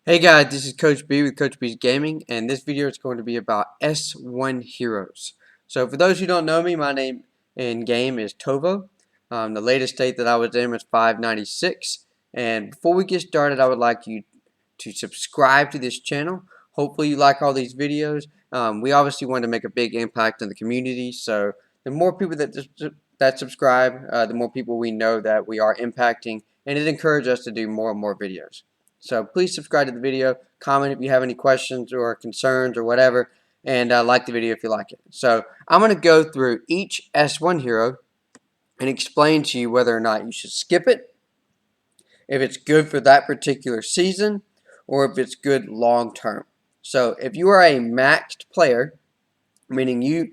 Hey guys, this is Coach B with Coach B's Gaming, and this video is going to be about S1 heroes. So for those who don't know me, my name in game is Tovo. The latest state that I was in was 596. And before we get started, I would like you to subscribe to this channel. Hopefully you like all these videos. We obviously want to make a big impact on the community, so the more people that subscribe, the more people we know that we are impacting, and it encourages us to do more and more videos. So please subscribe to the video, comment if you have any questions or concerns or whatever, and like the video if you like it. So I'm going to go through each S1 hero and explain to you whether or not you should skip it, if it's good for that particular season, or if it's good long term. So if you are a maxed player, meaning you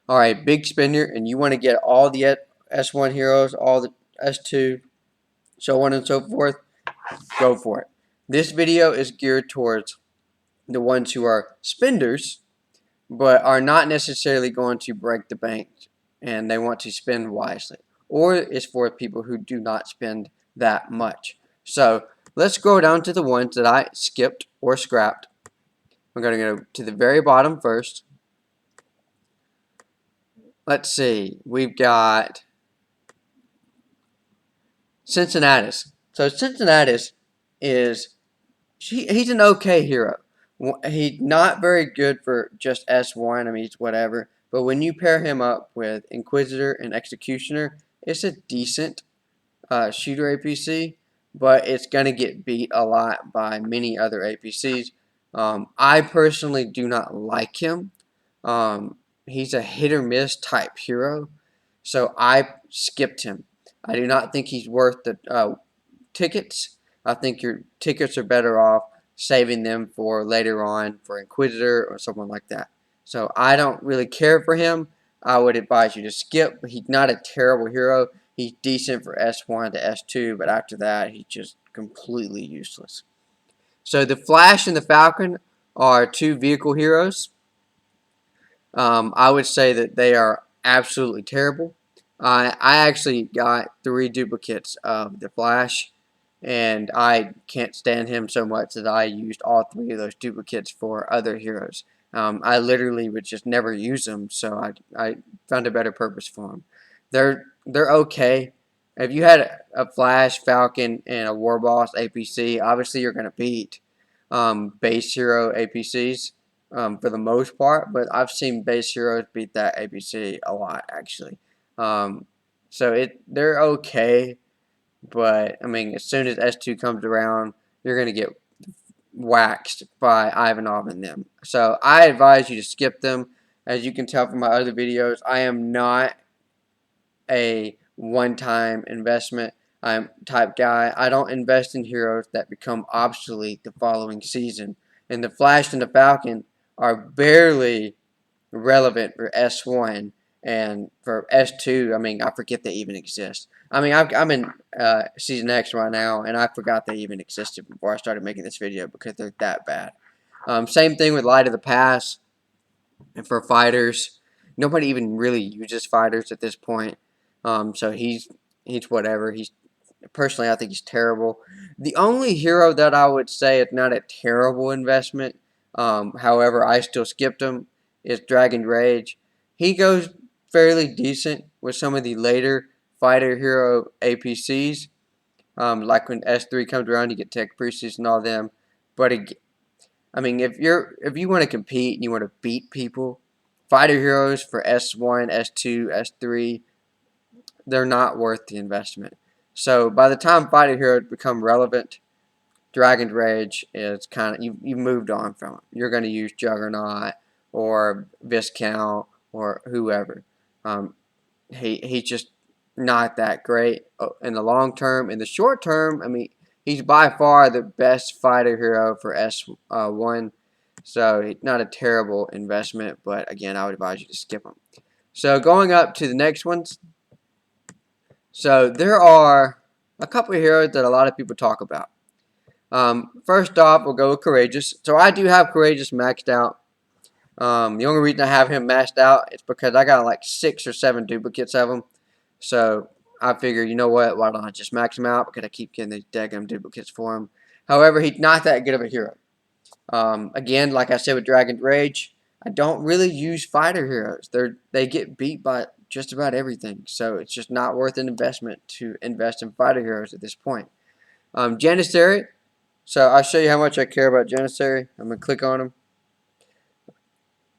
are a big spender and you want to get all the S1 heroes, all the S2, so on and so forth, go for it. This video is geared towards the ones who are spenders but are not necessarily going to break the bank and they want to spend wisely, or it's for people who do not spend that much. So let's go down to the ones that I skipped or scrapped. We're going to go to the very bottom first. Let's see, we've got Cincinnatus. So Cincinnatus he's an okay hero. He's not very good for just S1. I mean, he's whatever. But when you pair him up with Inquisitor and Executioner, it's a decent shooter APC, but it's going to get beat a lot by many other APCs. I personally do not like him. He's a hit or miss type hero, so I skipped him. I do not think he's worth the tickets. I think your tickets are better off saving them for later on for Inquisitor or someone like that. So I don't really care for him. I would advise you to skip. He's not a terrible hero. He's decent for S1 to S2, but after that, he's just completely useless. So the Flash and the Falcon are two vehicle heroes. I would say that they are absolutely terrible. I actually got 3 duplicates of the Flash, and I can't stand him so much that I used all 3 of those duplicates for other heroes. I literally would just never use them, so I found a better purpose for them. They're okay. If you had a Flash, Falcon, and a War Boss APC, obviously you're going to beat base hero APCs for the most part, but I've seen base heroes beat that APC a lot actually. So they're okay, but I mean, as soon as S2 comes around, you're gonna get waxed by Ivanov and them. So I advise you to skip them. As you can tell from my other videos, I am not a one-time investment type guy. I don't invest in heroes that become obsolete the following season. And the Flash and the Falcon are barely relevant for S1, and for S2, I mean, I forget they even exist. I mean, I'm in Season X right now, and I forgot they even existed before I started making this video because they're that bad. Same thing with Light of the Past, and for fighters, nobody even really uses fighters at this point. So he's whatever. Personally, I think he's terrible. The only hero that I would say is not a terrible investment, however, I still skipped him, is Dragon Rage. He goes fairly decent with some of the later fighter hero APCs. Like when S3 comes around, you get Tech Priestess and all them. But I mean, if you want to compete and you want to beat people, fighter heroes for S1, S2, S3, they're not worth the investment. So by the time fighter heroes become relevant, Dragon Rage is kind of you've moved on from it. You're going to use Juggernaut or Viscount or whoever. He's just not that great in the long term. In the short term, I mean, he's by far the best fighter hero for S1. So not a terrible investment, but again, I would advise you to skip him. So going up to the next ones. So there are a couple of heroes that a lot of people talk about. First off, we'll go with Courageous. So I do have Courageous maxed out. The only reason I have him maxed out is because I got like 6 or 7 duplicates of him. So I figured, you know why don't I just max him out, because I keep getting these daggum duplicates for him. However, he's not that good of a hero. Again, like I said with Dragon's Rage, I don't really use fighter heroes. They get beat by just about everything, so it's just not worth an investment to invest in fighter heroes at this point. Janissary. So I'll show you how much I care about Janissary. I'm gonna click on him.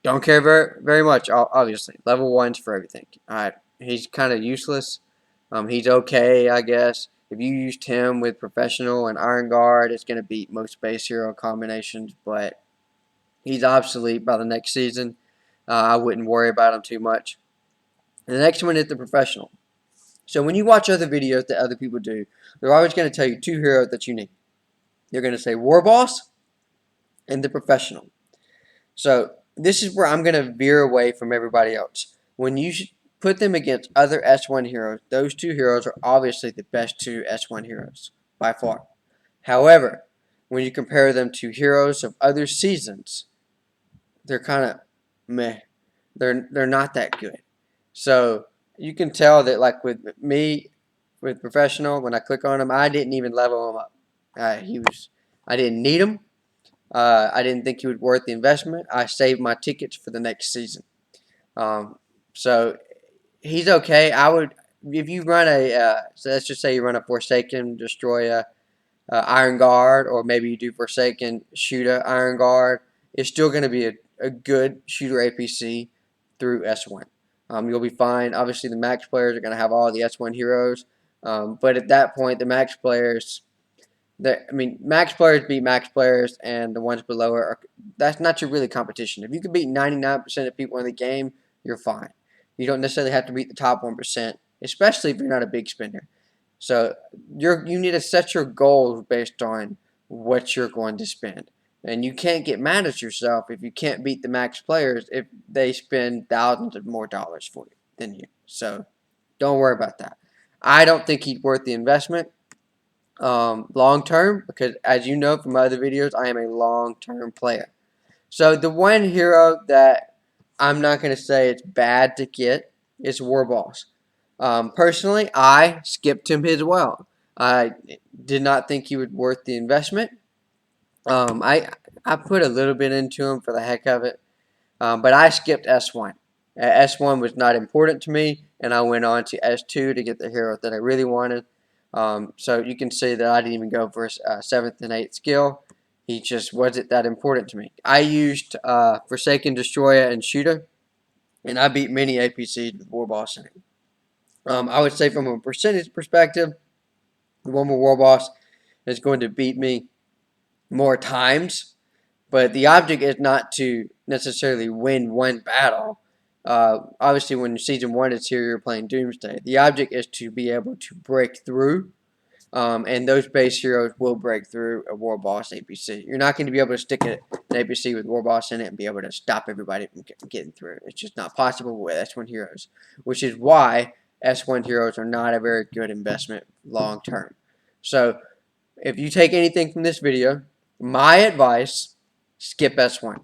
Don't care very much, obviously. Level 1's for everything. Alright, he's kind of useless. He's okay, I guess. If you used him with Professional and Iron Guard, it's going to beat most base hero combinations, but he's obsolete by the next season. I wouldn't worry about him too much. And the next one is the Professional. So when you watch other videos that other people do, they're always going to tell you 2 heroes that you need. They're going to say War Boss and the Professional. So this is where I'm going to veer away from everybody else. When you put them against other S1 heroes, those 2 heroes are obviously the best 2 S1 heroes by far. However, when you compare them to heroes of other seasons, they're kind of meh. They're not that good. So you can tell that, like with me, with Professional, when I click on him, I didn't even level him up. I didn't need him. I didn't think he was worth the investment. I saved my tickets for the next season. So he's okay. I would, if you run so let's just say you run a Forsaken, destroy a Iron Guard, or maybe you do Forsaken, shoot a Iron Guard. It's still going to be a good shooter APC through S1. You'll be fine. Obviously, the max players are going to have all the S1 heroes, but at that point, the max players. Max players beat max players, and the ones below that's not your really competition. If you can beat 99% of people in the game, you're fine. You don't necessarily have to beat the top 1%, especially if you're not a big spender. So you need to set your goals based on what you're going to spend. And you can't get mad at yourself if you can't beat the max players if they spend thousands of more dollars for you than you. So don't worry about that. I don't think he's worth the investment long term, because as you know from my other videos, I am a long term player. So the one hero that I'm not going to say it's bad to get is War Boss. Personally, I skipped him as well. I did not think he was worth the investment. I put a little bit into him for the heck of it, but I skipped S1. S1 was not important to me, and I went on to S2 to get the hero that I really wanted. So you can see that I didn't even go for 7th and 8th skill. He just wasn't that important to me. I used Forsaken, Destroyer, and Shooter, and I beat many APCs with War Boss in it. I would say from a percentage perspective, the one with War Boss is going to beat me more times, but the object is not to necessarily win one battle. Obviously, when Season 1 is here, you're playing Doomsday. The object is to be able to break through, and those base heroes will break through a War Boss APC. You're not going to be able to stick an APC with War Boss in it and be able to stop everybody from getting through. It's just not possible with S1 heroes, which is why S1 heroes are not a very good investment long term. So, if you take anything from this video, my advice, skip S1.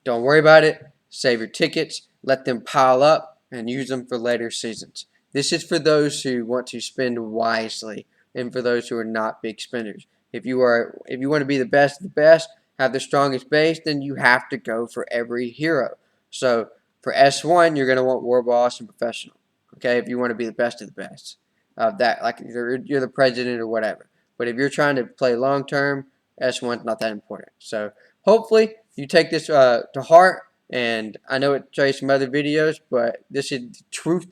Don't worry about it. Save your tickets. Let them pile up and use them for later seasons. This is for those who want to spend wisely and for those who are not big spenders. If you want to be the best of the best, have the strongest base, then you have to go for every hero. So for S1, you're going to want War Boss and Professional. Okay, if you want to be the best of the best. Like you're the president or whatever. But if you're trying to play long term, S1's not that important. So hopefully you take this to heart. And I know it shows some other videos, but this is the truth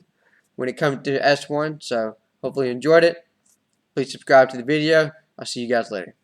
when it comes to S1. So hopefully you enjoyed it. Please subscribe to the video. I'll see you guys later.